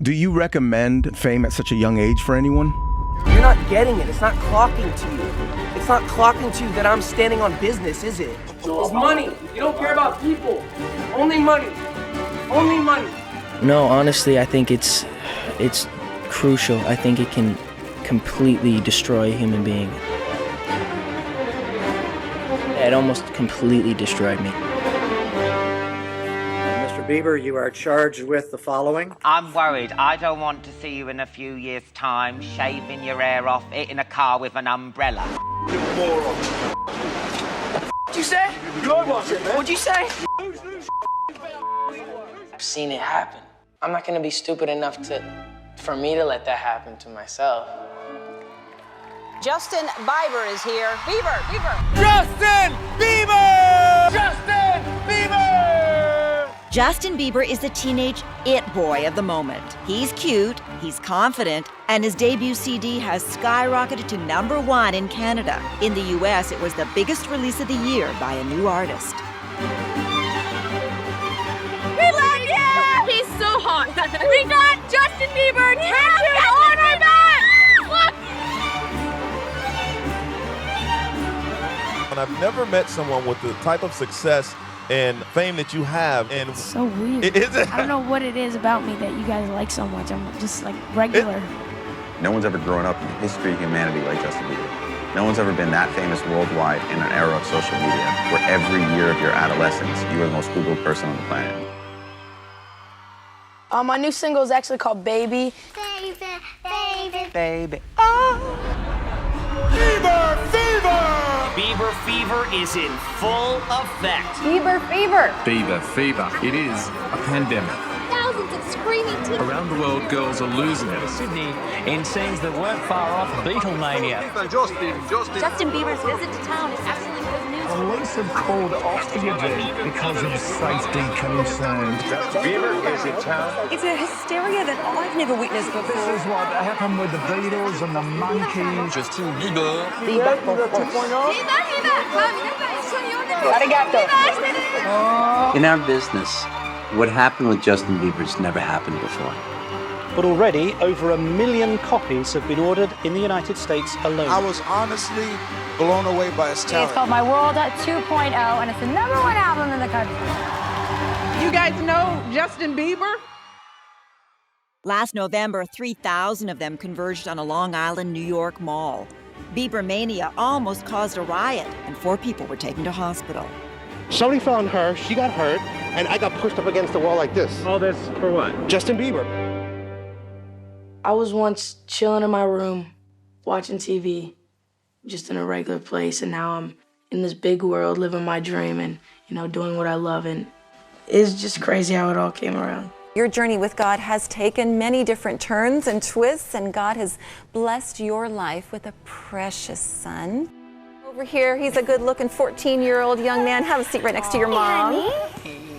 Do you recommend fame at such a young age for anyone? You're not getting it. It's not clocking to you. It's not clocking to you that I'm standing on business, is it? It's money. You don't care about people. Only money. Only money. No, honestly, I think it's crucial. I think it can completely destroy a human being. It almost completely destroyed me. Mr. Bieber, you are charged with the following. I'm worried. I don't want to see you in a few years' time shaving your hair off, hitting a car with an umbrella. You moron. What'd you say? What'd you say? I've seen it happen. I'm not gonna be stupid enough for me to let that happen to myself. Justin Bieber is here. Bieber! Justin Bieber! Justin Bieber! Justin Bieber is the teenage it boy of the moment. He's cute, he's confident, and his debut CD has skyrocketed to #1 in Canada. In the US, it was the biggest release of the year by a new artist. We love you! He's so hot. We got Justin Bieber tattooed on our back! Look! And I've never met someone with the type of success and fame that you have. And It's so weird. Is it? I don't know what it is about me that you guys like so much. I'm just like regular. No one's ever grown up in the history of humanity like Justin Bieber. No one's ever been that famous worldwide in an era of social media where every year of your adolescence, you were the most Googled person on the planet. My new single is actually called Baby. Baby. Bieber Fever! Bieber Fever is in full effect. Bieber Fever. Bieber Fever. It is a pandemic. Thousands of screaming teens. Around the world, girls are losing it. Sydney, in scenes that weren't far off Beatlemania. Justin Bieber's visit to town is absolutely good news. Police have called off the event because of safety concerns. Bieber is in town. It's a hysteria that I've never witnessed before. This is what happened with the Beatles and the Monkeys. Justin Bieber. In our business, what happened with Justin Bieber's never happened before. But already, over 1 million copies have been ordered in the United States alone. I was honestly blown away by his talent. It's called My World 2.0, and it's the #1 album in the country. You guys know Justin Bieber? Last November, 3,000 of them converged on a Long Island, New York mall. Bieber mania almost caused a riot, and 4 people were taken to hospital. Somebody fell on her, she got hurt, and I got pushed up against the wall like this. All this for what? Justin Bieber. I was once chilling in my room, watching TV, just in a regular place, and now I'm in this big world, living my dream and, doing what I love, and it's just crazy how it all came around. Your journey with God has taken many different turns and twists, and God has blessed your life with a precious son. Over here, he's a good-looking 14-year-old young man. Have a seat right next to your mom.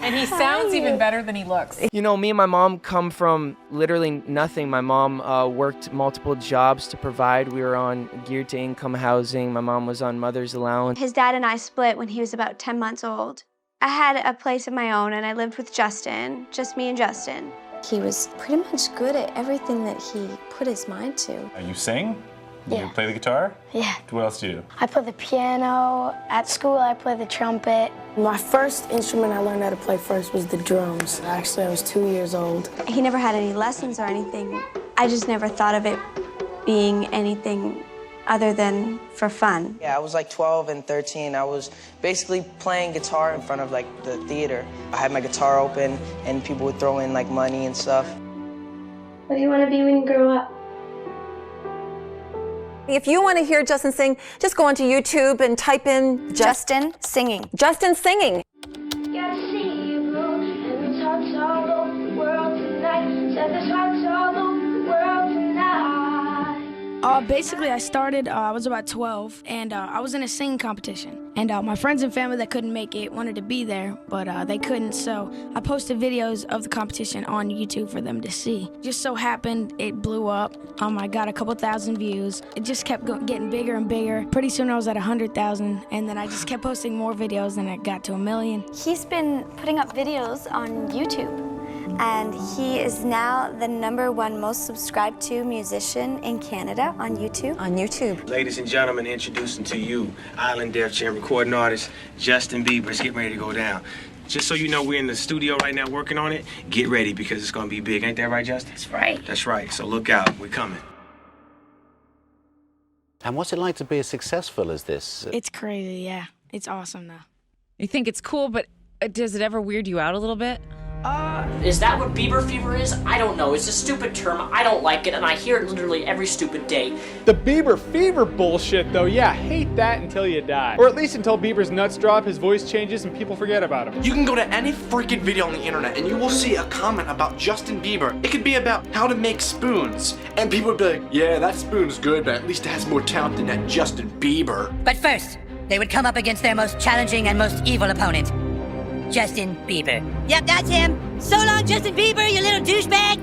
And he sounds even better than he looks. You know, me and my mom come from literally nothing. My mom worked multiple jobs to provide. We were on geared-to-income housing. My mom was on mother's allowance. His dad and I split when he was about 10 months old. I had a place of my own, and I lived with Justin, just me and Justin. He was pretty much good at everything that he put his mind to. You sing? Yeah. You play the guitar? Yeah. What else do you do? I play the piano. At school, I play the trumpet. My first instrument I learned how to play first was the drums. Actually, I was 2 years old. He never had any lessons or anything. I just never thought of it being anything other than for fun. Yeah, I was like 12 and 13. I was basically playing guitar in front of the theater. I had my guitar open and people would throw in money and stuff. What do you want to be when you grow up? If you want to hear Justin sing, just go onto YouTube and type in Justin singing. Justin singing. Gotta see you, and it's hearts all over the world tonight. Said there's hearts all over the world tonight. Basically, I started, I was about 12, and I was in a singing competition. And my friends and family that couldn't make it wanted to be there, but they couldn't, so I posted videos of the competition on YouTube for them to see. Just so happened, it blew up. I got a couple thousand views. It just kept getting bigger and bigger. Pretty soon I was at 100,000, and then I just kept posting more videos, and it got to 1 million. He's been putting up videos on YouTube and he is now the #1 most subscribed to musician in Canada on YouTube. On YouTube. Ladies and gentlemen, introducing to you Island Def Jam recording artist Justin Bieber. It's getting ready to go down. Just so you know, we're in the studio right now working on it. Get ready because it's gonna be big. Ain't that right, Justin? That's right. That's right. So look out. We're coming. And what's it like to be as successful as this? It's crazy, yeah. It's awesome, though. You think it's cool, but does it ever weird you out a little bit? Is that what Bieber Fever is? I don't know. It's a stupid term. I don't like it, and I hear it literally every stupid day. The Bieber Fever bullshit, though, yeah, hate that until you die. Or at least until Bieber's nuts drop, his voice changes, and people forget about him. You can go to any freaking video on the internet, and you will see a comment about Justin Bieber. It could be about how to make spoons, and people would be like, yeah, that spoon's good, but at least it has more talent than that Justin Bieber. But first, they would come up against their most challenging and most evil opponent, Justin Bieber. Yep, that's him. So long, Justin Bieber, you little douchebag.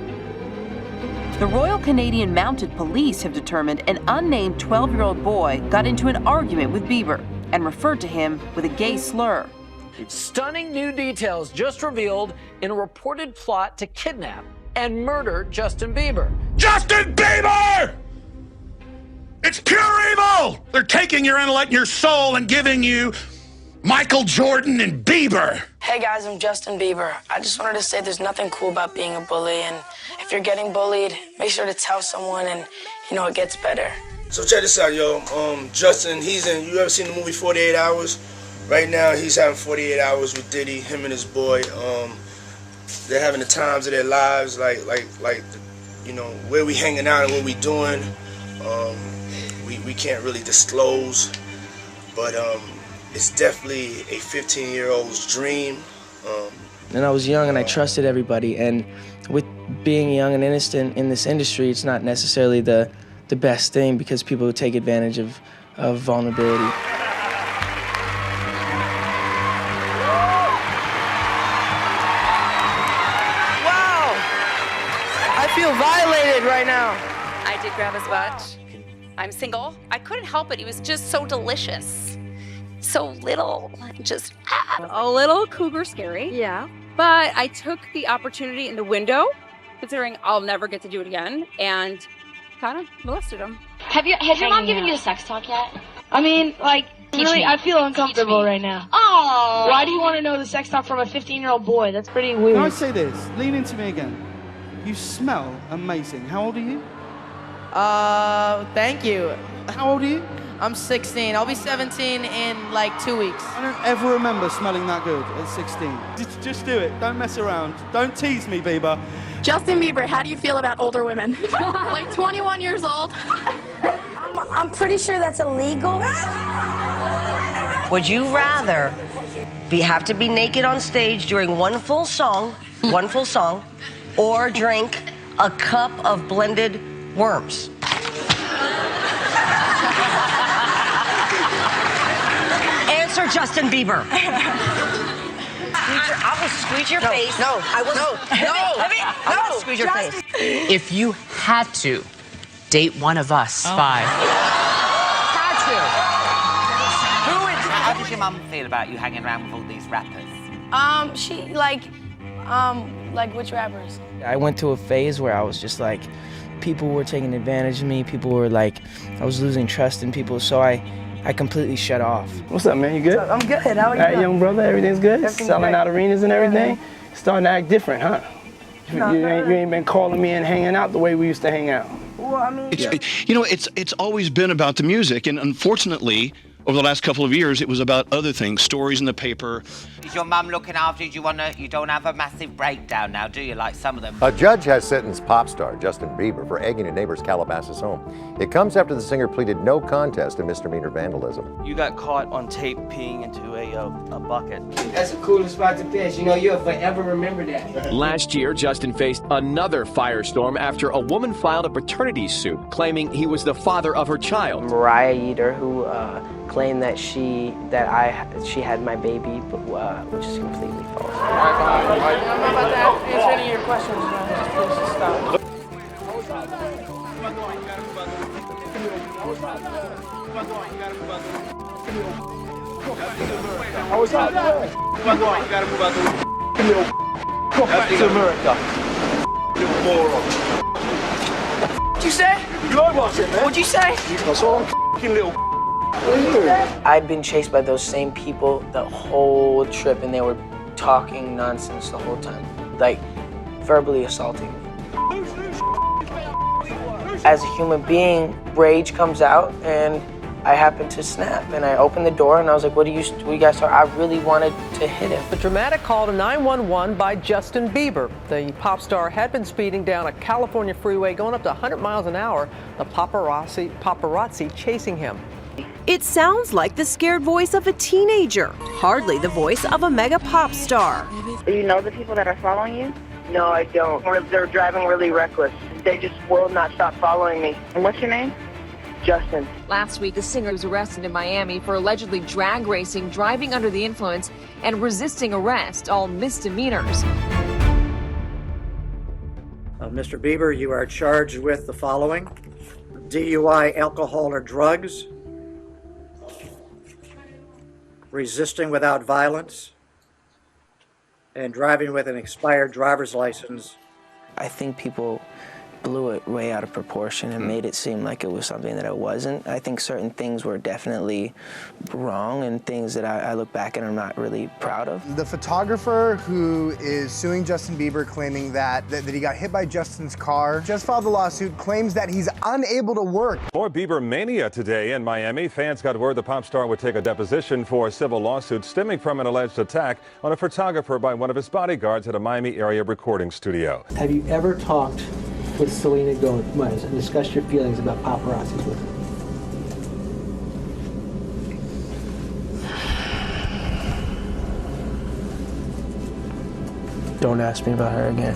The Royal Canadian Mounted Police have determined an unnamed 12-year-old boy got into an argument with Bieber and referred to him with a gay slur. Stunning new details just revealed in a reported plot to kidnap and murder Justin Bieber. Justin Bieber! It's pure evil! They're taking your intellect and your soul and giving you Michael Jordan and Bieber. Hey guys, I'm Justin Bieber. I just wanted to say there's nothing cool about being a bully, and if you're getting bullied, make sure to tell someone, and it gets better. So check this out, yo. Justin, you ever seen the movie 48 Hours? Right now, he's having 48 hours with Diddy, him and his boy. They're having the times of their lives, like where we hanging out and what we doing. We can't really disclose, but it's definitely a 15-year-old's dream. And I was young and I trusted everybody, and with being young and innocent in this industry, it's not necessarily the best thing because people take advantage of vulnerability. Wow! I feel violated right now. I did grab his watch. I'm single. I couldn't help it. He was just so delicious. So little, just a little cougar scary. Yeah. But I took the opportunity in the window, considering I'll never get to do it again, and kind of molested him. Has your mom given you the sex talk yet? I mean, really, I feel uncomfortable right now. Oh. Why do you want to know the sex talk from a 15-year-old boy? That's pretty weird. Can I say this? Lean into me again. You smell amazing. How old are you? Thank you. How old are you? I'm 16. I'll be 17 in 2 weeks. I don't ever remember smelling that good at 16. Just do it. Don't mess around. Don't tease me, Bieber. Justin Bieber, how do you feel about older women? 21 years old. I'm pretty sure that's illegal. Would you rather have to be naked on stage during one full song, or drink a cup of blended worms? Answer, Justin Bieber. I will squeeze your face. No, I will. I will squeeze your face. If you had to date one of us five. How does your mum feel about you hanging around with all these rappers? She which rappers? I went to a phase where I was just people were taking advantage of me. People were I was losing trust in people, so I completely shut off. What's up, man? You good? I'm good. How are you? All right, young brother, everything's good? Everything's Selling great. out arenas and everything? Starting to act different, huh? You ain't been calling me and hanging out the way we used to hang out. Well, I mean... It's always been about the music, and unfortunately, over the last couple of years, it was about other things, stories in the paper. Is your mum looking after you? You don't have a massive breakdown now, do you, like some of them? A judge has sentenced pop star Justin Bieber for egging a neighbor's Calabasas home. It comes after the singer pleaded no contest to misdemeanor vandalism. You got caught on tape peeing into a bucket. That's the coolest spot to fish. You'll forever remember that. Last year, Justin faced another firestorm after a woman filed a paternity suit claiming he was the father of her child. Mariah Yeater, who claimed that she had my baby, but which is completely false. I'm not about to answer any of your questions. Just stop. Come back to America. You moron. What'd you say? You like watching, man? What'd you say? That's all I'm little. I'd been chased by those same people the whole trip, and they were talking nonsense the whole time, like verbally assaulting me. As a human being, rage comes out, and I happened to snap, and I opened the door, and I was like, what do you guys talk? I really wanted to hit him. The dramatic call to 911 by Justin Bieber. The pop star had been speeding down a California freeway going up to 100 miles an hour. The paparazzi chasing him. It sounds like the scared voice of a teenager, hardly the voice of a mega pop star. Do you know the people that are following you? No, I don't. They're driving really reckless. They just will not stop following me. And what's your name? Justin. Last week, the singer was arrested in Miami for allegedly drag racing, driving under the influence, and resisting arrest, all misdemeanors. Mr. Bieber, you are charged with the following: DUI, alcohol or drugs, resisting without violence, and driving with an expired driver's license. I think people blew it way out of proportion and made it seem like it was something that it wasn't. I think certain things were definitely wrong and things that I look back and I'm not really proud of. The photographer who is suing Justin Bieber, claiming that he got hit by Justin's car, just filed the lawsuit, claims that he's unable to work. More Bieber mania today in Miami. Fans got word the pop star would take a deposition for a civil lawsuit stemming from an alleged attack on a photographer by one of his bodyguards at a Miami area recording studio. Have you ever talked with Selena Gomez and discuss your feelings about paparazzis with her? Don't ask me about her again.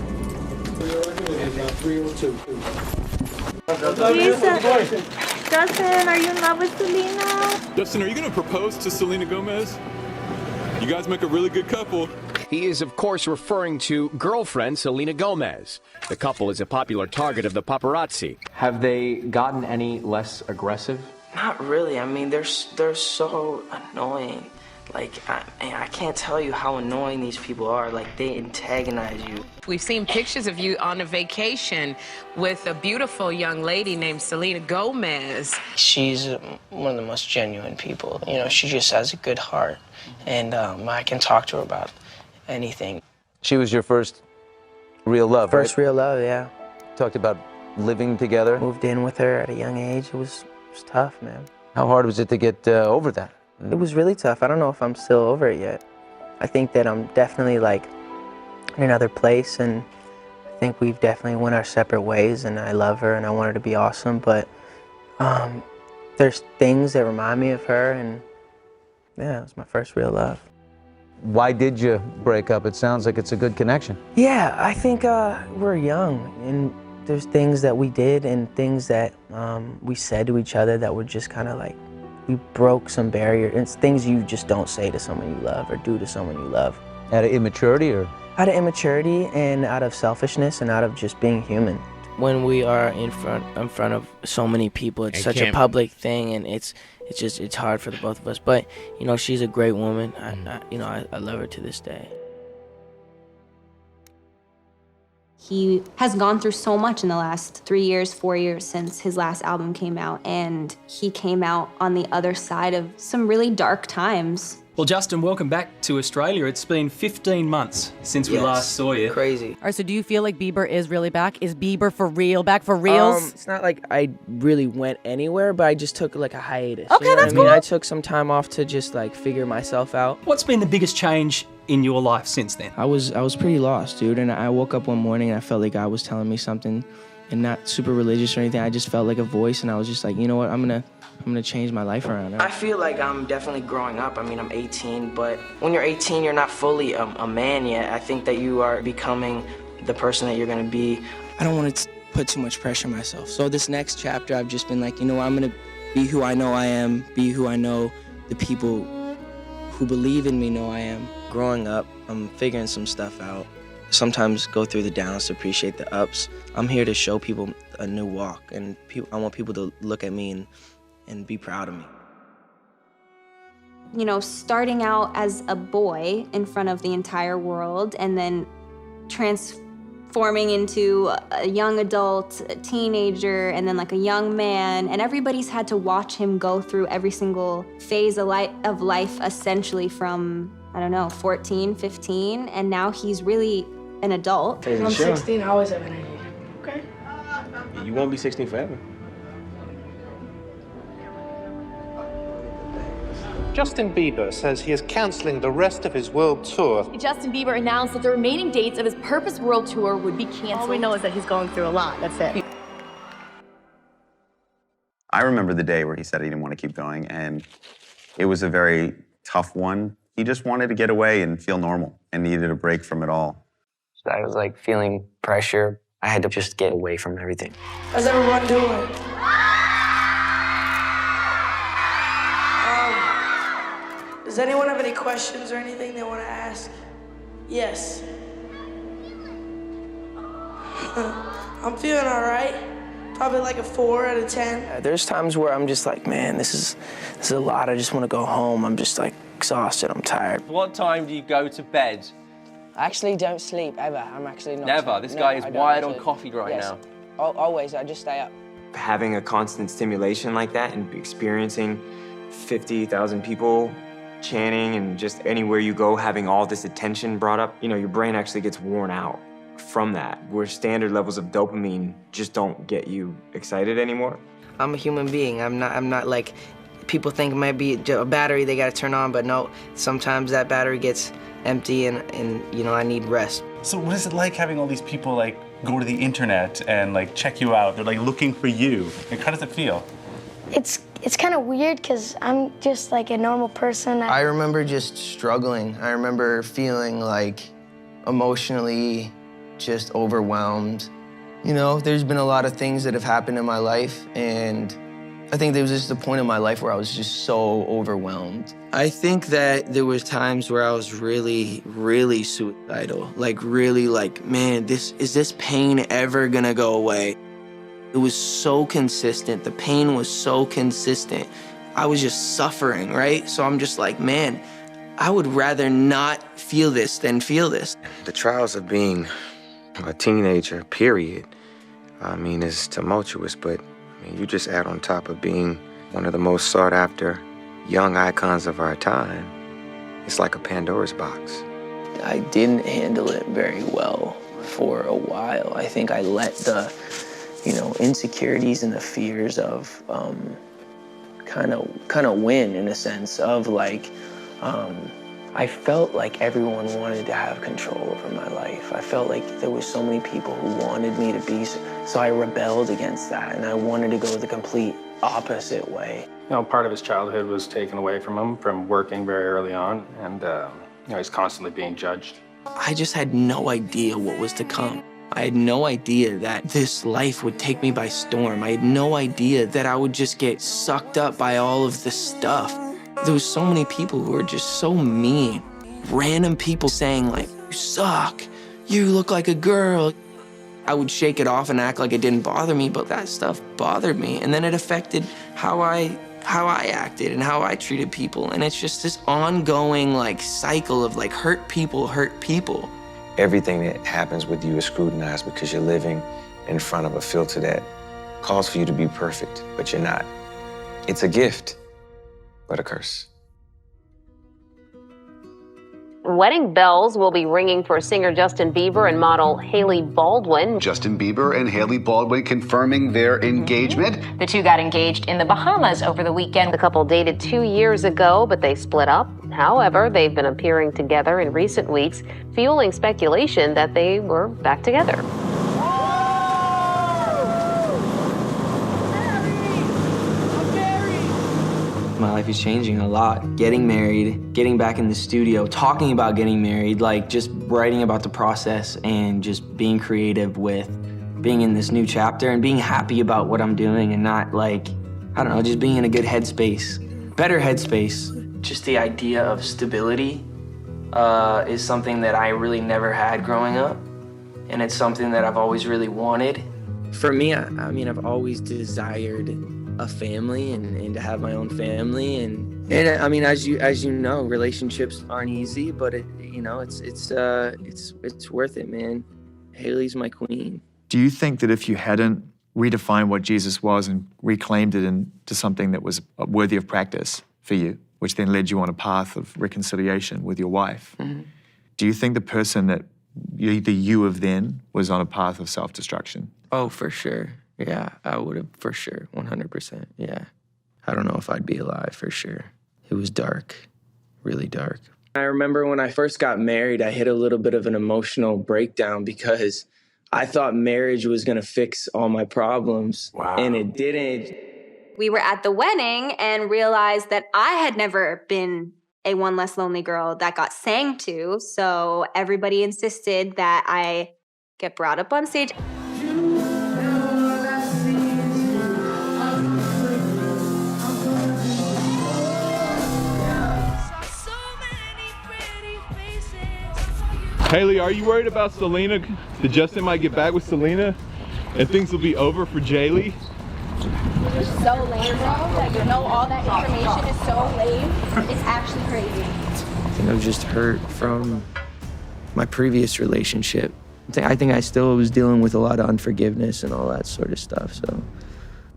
Justin, are you in love with Selena? Justin, are you gonna propose to Selena Gomez? You guys make a really good couple. He is, of course, referring to girlfriend Selena Gomez. The couple is a popular target of the paparazzi. Have they gotten any less aggressive? Not really. I mean, they're so annoying. Like, I can't tell you how annoying these people are. Like, they antagonize you. We've seen pictures of you on a vacation with a beautiful young lady named Selena Gomez. She's one of the most genuine people. You know, she just has a good heart. And I can talk to her about anything. She was your first real love, First real love, yeah. Talked about living together. Moved in with her at a young age. It was tough, man. How hard was it to get over that? It was really tough. I don't know if I'm still over it yet. I think that I'm definitely like in another place, and I think we've definitely went our separate ways, and I love her and I want her to be awesome, but there's things that remind me of her, and yeah, it was my first real love. Why did you break up? It sounds like it's a good connection. Yeah, I think we're young, and there's things that we did and things that we said to each other that were just kind of like, we broke some barrier. It's things you just don't say to someone you love or do to someone you love. Out of immaturity, or? Out of immaturity and out of selfishness and out of just being human. When we are in front of so many people, it's such a public thing, and it's hard for the both of us. But you know, she's a great woman. I love her to this day. He has gone through so much in the last 3 years, 4 years since his last album came out, and he came out on the other side of some really dark times. Well, Justin, welcome back to Australia. It's been 15 months since we last saw you. Crazy. All right, so do you feel like Bieber is really back? Is Bieber for real, back for reals? It's not like I really went anywhere, but I just took like a hiatus. Okay, you know that's what I mean? cool. I took some time off to just like figure myself out. What's been the biggest change in your life since then? I was pretty lost, dude, and I woke up one morning and I felt like God was telling me something, and not super religious or anything. I just felt like a voice, and I was just like, you know what, I'm gonna change my life around. I feel like I'm definitely growing up. I mean, I'm 18, but when you're 18, you're not fully a man yet. I think that you are becoming the person that you're gonna be. I don't want to put too much pressure on myself. So this next chapter, I've just been like, you know what, I'm gonna be who I know I am, be who I know the people who believe in me know I am. Growing up, I'm figuring some stuff out. Sometimes go through the downs to appreciate the ups. I'm here to show people a new walk, and I want people to look at me and be proud of me. You know, starting out as a boy in front of the entire world and then transforming into a young adult, a teenager, and then like a young man, and everybody's had to watch him go through every single phase of life, essentially from, I don't know, 14, 15, and now he's really an adult. When I'm 16, I always have energy. Okay? You won't be 16 forever. Justin Bieber says he is cancelling the rest of his world tour. Justin Bieber announced that the remaining dates of his Purpose World Tour would be canceled. All we know is that he's going through a lot. That's it. I remember the day where he said he didn't want to keep going, and it was a very tough one. He just wanted to get away and feel normal and needed a break from it all. I was like feeling pressure. I had to just get away from everything. How's everyone doing? Does anyone have any questions or anything they want to ask? Yes. I'm feeling all right. Probably like a 4 out of 10. There's times where I'm just like, man, this is a lot. I just want to go home. I'm just like exhausted. I'm tired. What time do you go to bed? I actually don't sleep ever. I'm actually not. Never. This guy is wired on coffee right now. Always. I just stay up. Having a constant stimulation like that and experiencing 50,000 people chanting, and just anywhere you go having all this attention brought up, you know, your brain actually gets worn out from that, where standard levels of dopamine just don't get you excited anymore. I'm a human being. I'm not like people think it might be a battery they gotta turn on, but no, sometimes that battery gets empty and you know, I need rest. So what is it like having all these people like go to the internet and like check you out? They're like looking for you. Like, how does it feel? It's kind of weird because I'm just like a normal person. I remember just struggling. I remember feeling like emotionally just overwhelmed. You know, there's been a lot of things that have happened in my life, and I think there was just a point in my life where I was just so overwhelmed. I think that there was times where I was really, really suicidal. Like really like, man, is this pain ever gonna go away? It was so consistent. The pain was so consistent. I was just suffering, right? So I'm just like, man, I would rather not feel this than feel this. The trials of being a teenager, period, I mean, is tumultuous, but I mean, you just add on top of being one of the most sought after young icons of our time. It's like a Pandora's box. I didn't handle it very well for a while. I think I let the, you know, insecurities and the fears of kind of win, in a sense of like, I felt like everyone wanted to have control over my life. I felt like there was so many people who wanted me to be, so I rebelled against that, and I wanted to go the complete opposite way. You know, part of his childhood was taken away from him from working very early on, and you know, he's constantly being judged. I just had no idea what was to come. I had no idea that this life would take me by storm. I had no idea that I would just get sucked up by all of this stuff. There was so many people who were just so mean. Random people saying like, you suck, you look like a girl. I would shake it off and act like it didn't bother me, but that stuff bothered me. And then it affected how I acted and how I treated people. And it's just this ongoing like cycle of like hurt people. Everything that happens with you is scrutinized because you're living in front of a filter that calls for you to be perfect, but you're not. It's a gift, but a curse. Wedding bells will be ringing for singer Justin Bieber and model Hailey Baldwin. Justin Bieber and Hailey Baldwin confirming their engagement. The two got engaged in the Bahamas over the weekend. The couple dated 2 years ago, but they split up. However, they've been appearing together in recent weeks, fueling speculation that they were back together. My life is changing a lot. Getting married, getting back in the studio, talking about getting married, like just writing about the process and just being creative with being in this new chapter and being happy about what I'm doing and not like, I don't know, just being in a good headspace, better headspace. Just the idea of stability is something that I really never had growing up. And it's something that I've always really wanted. For me, I mean, I've always desired a family and to have my own family, and And I mean, as you know, relationships aren't easy, but it's worth it, man. Hailey's my queen. Do you think that if you hadn't redefined what Jesus was and reclaimed it into something that was worthy of practice for you, which then led you on a path of reconciliation with your wife, do you think the person that the you of then was on a path of self-destruction? Oh, for sure. Yeah, I would have, for sure, 100%. Yeah. I don't know if I'd be alive, for sure. It was dark, really dark. I remember when I first got married, I hit a little bit of an emotional breakdown because I thought marriage was gonna fix all my problems, and it didn't. We were at the wedding and realized that I had never been a one less lonely girl that got sang to, so everybody insisted that I get brought up on stage. Hailey, are you worried about Selena? That Justin might get back with Selena and things will be over for Jailey? You're so lame, bro. Like, you know, all that information is so lame. It's actually crazy. I think I'm just hurt from my previous relationship. I think I still was dealing with a lot of unforgiveness and all that sort of stuff, so.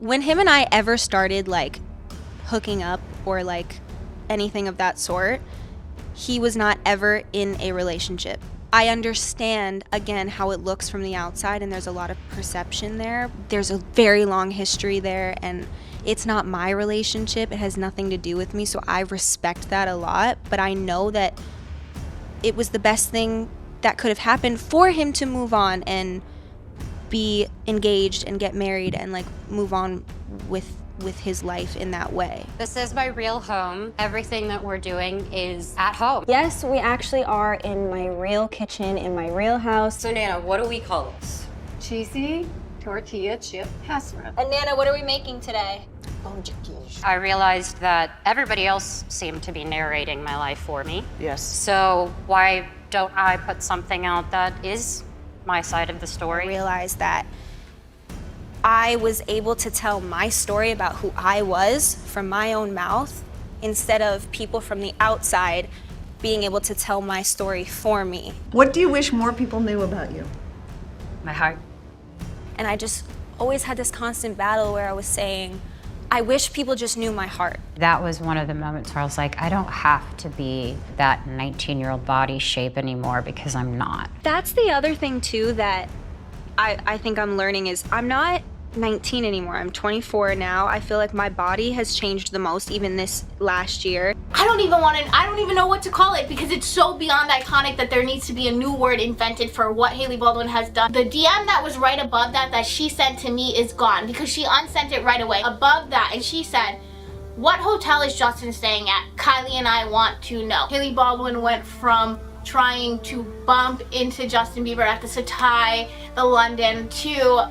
When him and I ever started, like, hooking up or, like, anything of that sort, he was not ever in a relationship. I understand, again, how it looks from the outside, and there's a lot of perception there. There's a very long history there, and it's not my relationship. It has nothing to do with me, so I respect that a lot. But I know that it was the best thing that could have happened for him to move on and be engaged and get married and, like, move on with his life in that way. This is my real home. Everything that we're doing is at home. Yes, we actually are in my real kitchen, in my real house. So Nana, what do we call this? Cheesy tortilla chip casserole. And Nana, what are we making today? I realized that everybody else seemed to be narrating my life for me. Yes. So why don't I put something out that is my side of the story? I realized that I was able to tell my story about who I was from my own mouth instead of people from the outside being able to tell my story for me. What do you wish more people knew about you? My heart. And I just always had this constant battle where I was saying, I wish people just knew my heart. That was one of the moments where I was like, I don't have to be that 19-year-old body shape anymore because I'm not. That's the other thing too that I think I'm learning is I'm not 19 anymore. I'm 24 now. I feel like my body has changed the most even this last year. I don't even know what to call it because it's so beyond iconic that there needs to be a new word invented for what Hailey Baldwin has done. The DM that was right above that she sent to me is gone because she unsent it right away. Above that, and she said, "What hotel is Justin staying at? Kylie and I want to know." Hailey Baldwin went from trying to bump into Justin Bieber at the Satai, the London, to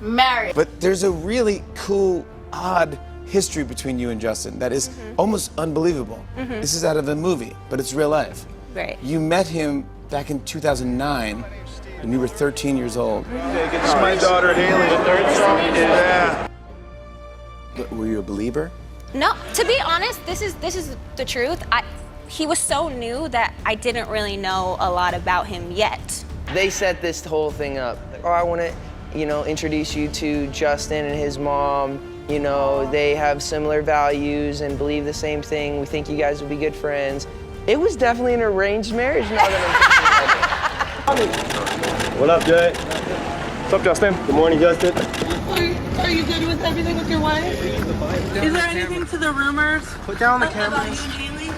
married. But there's a really cool, odd history between you and Justin that is almost unbelievable. This is out of a movie, but it's real life. Right. You met him back in 2009 when you were 13 years old. This is my daughter, Hailey. The third song. Yeah. But were you a believer? No, to be honest, this is the truth. He was so new that I didn't really know a lot about him yet. They set this whole thing up. Oh, I want to, introduce you to Justin and his mom. They have similar values and believe the same thing. We think you guys will be good friends. It was definitely an arranged marriage now that I'm thinking about it. What up, Jay? What's up, Justin? Good morning, Justin. Are you good with everything with your wife? Is there anything to the rumors? Put down the camera. About you and Hailey?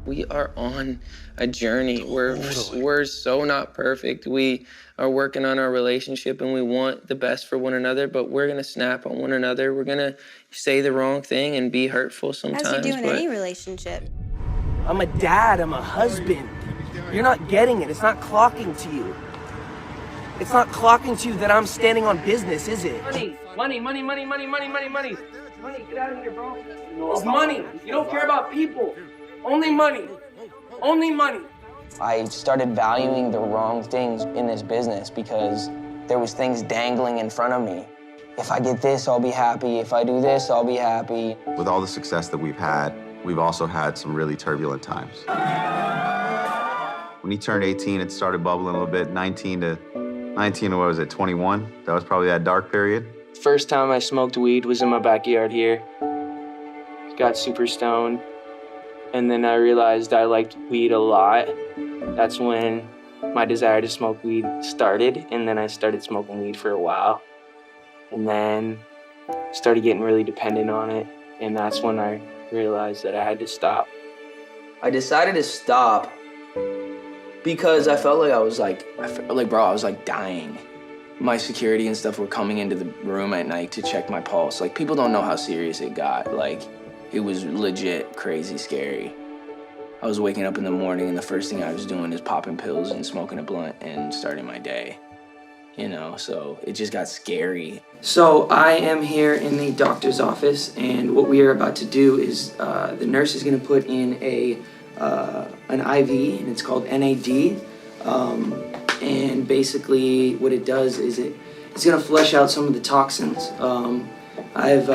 We are on a journey. We're so not perfect. We are working on our relationship and we want the best for one another, but we're gonna snap on one another. We're gonna say the wrong thing and be hurtful sometimes. As you do in any relationship. I'm a dad, I'm a husband. You're not getting it, it's not clocking to you. It's not clocking to you that I'm standing on business, is it? Money, get out of here, bro. It's money, you don't care about people. Only money. I started valuing the wrong things in this business because there was things dangling in front of me. if I get this, I'll be happy. If I do this, I'll be happy. With all the success that we've had, we've also had some really turbulent times. When he turned 18, it started bubbling a little bit. 19 to, what was it, 21? That was probably that dark period. First time I smoked weed was in my backyard here. Got super stoned. And then I realized I liked weed a lot. That's when my desire to smoke weed started. And then I started smoking weed for a while. And then started getting really dependent on it. And that's when I realized that I had to stop. I decided to stop because I felt like I was dying. My security and stuff were coming into the room at night to check my pulse. Like, people don't know how serious it got. Like, it was legit crazy scary. I was waking up in the morning and the first thing I was doing is popping pills and smoking a blunt and starting my day. You know, so it just got scary. So I am here in the doctor's office, and what we are about to do is the nurse is gonna put in an IV, and it's called NAD. And basically what it does is it's gonna flush out some of the toxins. I've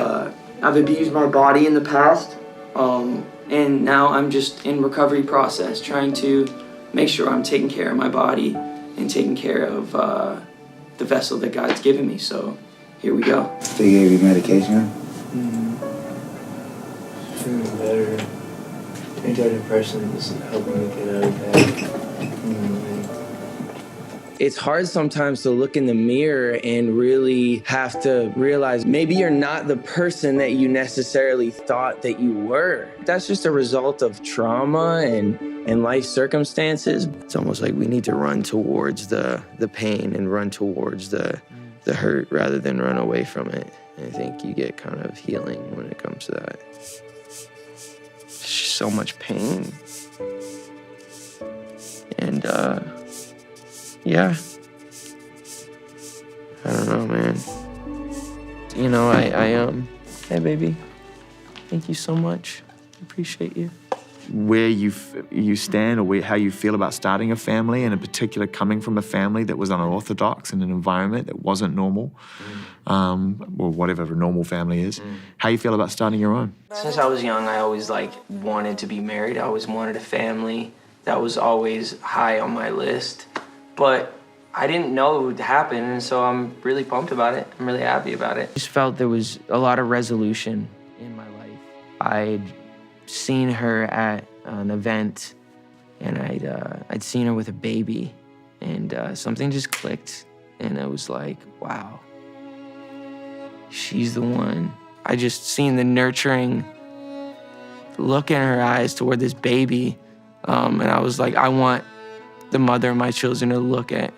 abused my body in the past, and now I'm just in recovery process, trying to make sure I'm taking care of my body and taking care of the vessel that God's given me. So here we go. They gave you medication? Feeling better. Antidepressant is helping me get out of bed. It's hard sometimes to look in the mirror and really have to realize maybe you're not the person that you necessarily thought that you were. That's just a result of trauma and life circumstances. It's almost like we need to run towards the pain and run towards the hurt rather than run away from it. And I think you get kind of healing when it comes to that. It's just so much pain. And yeah. I don't know, man. You know, hey, baby. Thank you so much. I appreciate you. Where you stand, or how you feel about starting a family, and in particular coming from a family that was unorthodox in an environment that wasn't normal, or whatever a normal family is. How you feel about starting your own? Since I was young, I always wanted to be married. I always wanted a family. That was always high on my list. But I didn't know it would happen, and so I'm really pumped about it. I'm really happy about it. I just felt there was a lot of resolution in my life. I'd seen her at an event, and I'd seen her with a baby, and something just clicked, and I was like, wow, she's the one. I just seen the nurturing look in her eyes toward this baby, and I was like, I want the mother of my children to look at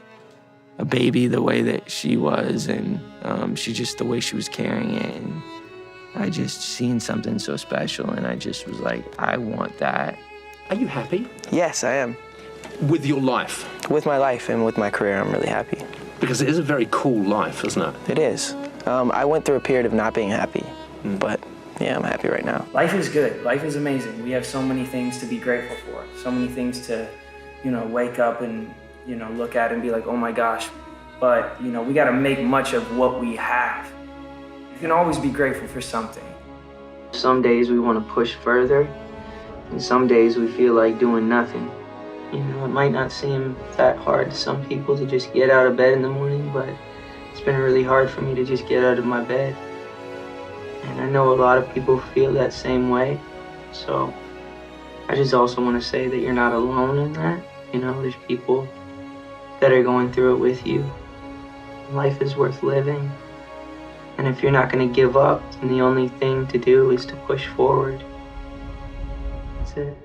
a baby the way that she was, and the way she was carrying it. And I just seen something so special, and I just was like, I want that. Are you happy? Yes, I am. With your life? With my life and with my career, I'm really happy. Because it is a very cool life, isn't it? It is. I went through a period of not being happy, but yeah, I'm happy right now. Life is good. Life is amazing. We have so many things to be grateful for, so many things to wake up and, look at and be like, oh my gosh. But, we got to make much of what we have. You can always be grateful for something. Some days we want to push further, and some days we feel like doing nothing. It might not seem that hard to some people to just get out of bed in the morning, but it's been really hard for me to just get out of my bed. And I know a lot of people feel that same way. So I just also want to say that you're not alone in that. There's people that are going through it with you. Life is worth living. And if you're not going to give up, then the only thing to do is to push forward. That's it.